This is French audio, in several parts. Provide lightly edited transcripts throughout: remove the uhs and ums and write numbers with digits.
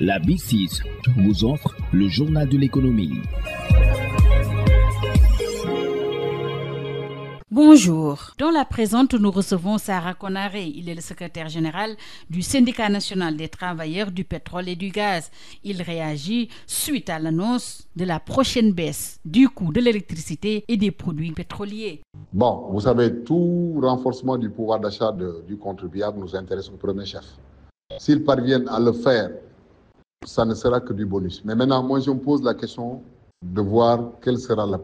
La B6 vous offre le journal de l'économie. Bonjour. Dans la présente, nous recevons Sarah Konaré. Il est le secrétaire général du Syndicat national des travailleurs du pétrole et du gaz. Il réagit suite à l'annonce de la prochaine baisse du coût de l'électricité et des produits pétroliers. Bon, vous savez, tout renforcement du pouvoir d'achat du contribuable nous intéresse au premier chef. S'ils parviennent à le faire, ça ne sera que du bonus. Mais maintenant, moi, je me pose la question de voir quelle sera la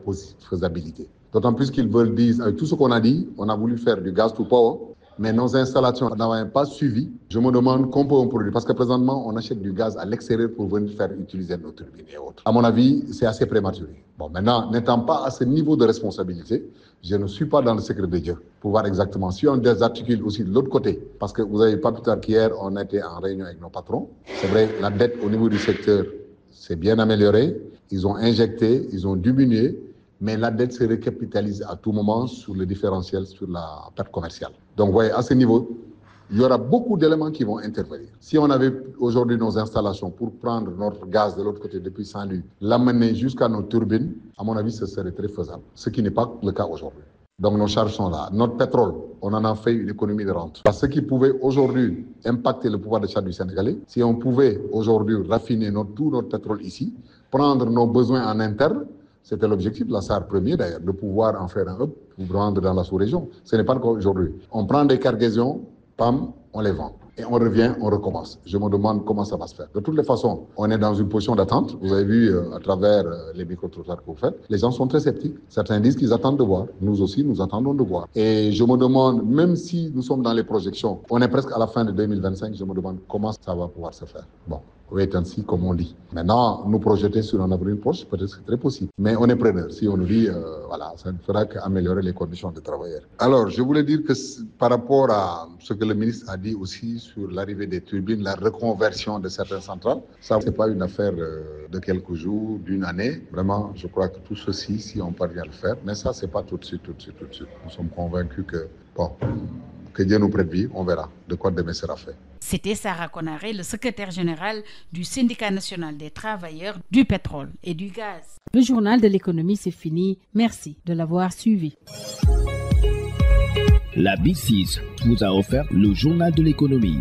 faisabilité. D'autant plus qu'ils veulent dire, avec tout ce qu'on a dit, on a voulu faire du gaz to power, mais nos installations n'avaient pas suivi. Je me demande qu'on peut en produire, parce que présentement, on achète du gaz à l'extérieur pour venir faire utiliser nos turbines et autres. À mon avis, c'est assez prématuré. Bon, maintenant, n'étant pas à ce niveau de responsabilité, je ne suis pas dans le secret de Dieu pour voir exactement si on désarticule aussi de l'autre côté. Parce que vous avez pas plus tard qu'hier, on était en réunion avec nos patrons. C'est vrai, la dette au niveau du secteur s'est bien améliorée. Ils ont injecté, ils ont diminué. Mais la dette se recapitalise à tout moment sur le différentiel, sur la perte commerciale. Donc, vous voyez, à ce niveau, il y aura beaucoup d'éléments qui vont intervenir. Si on avait aujourd'hui nos installations pour prendre notre gaz de l'autre côté depuis Saint-Louis, l'amener jusqu'à nos turbines, à mon avis, ce serait très faisable. Ce qui n'est pas le cas aujourd'hui. Donc, nos charges sont là. Notre pétrole, on en a fait une économie de rente. Parce que ce qui pouvait aujourd'hui impacter le pouvoir d'achat du Sénégalais, si on pouvait aujourd'hui raffiner tout notre pétrole ici, prendre nos besoins en interne, c'était l'objectif de la SAR premier d'ailleurs, de pouvoir en faire un hub pour vendre dans la sous-région. Ce n'est pas le cas aujourd'hui. On prend des cargaisons, pam, on les vend. Et on revient, on recommence. Je me demande comment ça va se faire. De toutes les façons, on est dans une position d'attente. Vous avez vu à travers les micro-trottoirs que vous faites, les gens sont très sceptiques. Certains disent qu'ils attendent de voir. Nous aussi, nous attendons de voir. Et je me demande, même si nous sommes dans les projections, on est presque à la fin de 2025, je me demande comment ça va pouvoir se faire. Bon. Wait and see, comme on dit. Maintenant, nous projeter sur un avenir proche, peut-être c'est très possible. Mais on est preneur. Si on nous dit, voilà, ça ne fera qu'améliorer les conditions des travailleurs. Alors, je voulais dire que par rapport à ce que le ministre a dit aussi sur l'arrivée des turbines, la reconversion de certaines centrales, ça, c'est pas une affaire de quelques jours, d'une année. Vraiment, je crois que tout ceci, si on parvient à le faire, mais ça, c'est pas tout de suite. Nous sommes convaincus que, bon, que Dieu nous prête vie, on verra de quoi demain sera fait. C'était Sarah Konaré, le secrétaire général du Syndicat national des travailleurs du pétrole et du gaz. Le journal de l'économie, c'est fini. Merci de l'avoir suivi. La B6 vous a offert le journal de l'économie.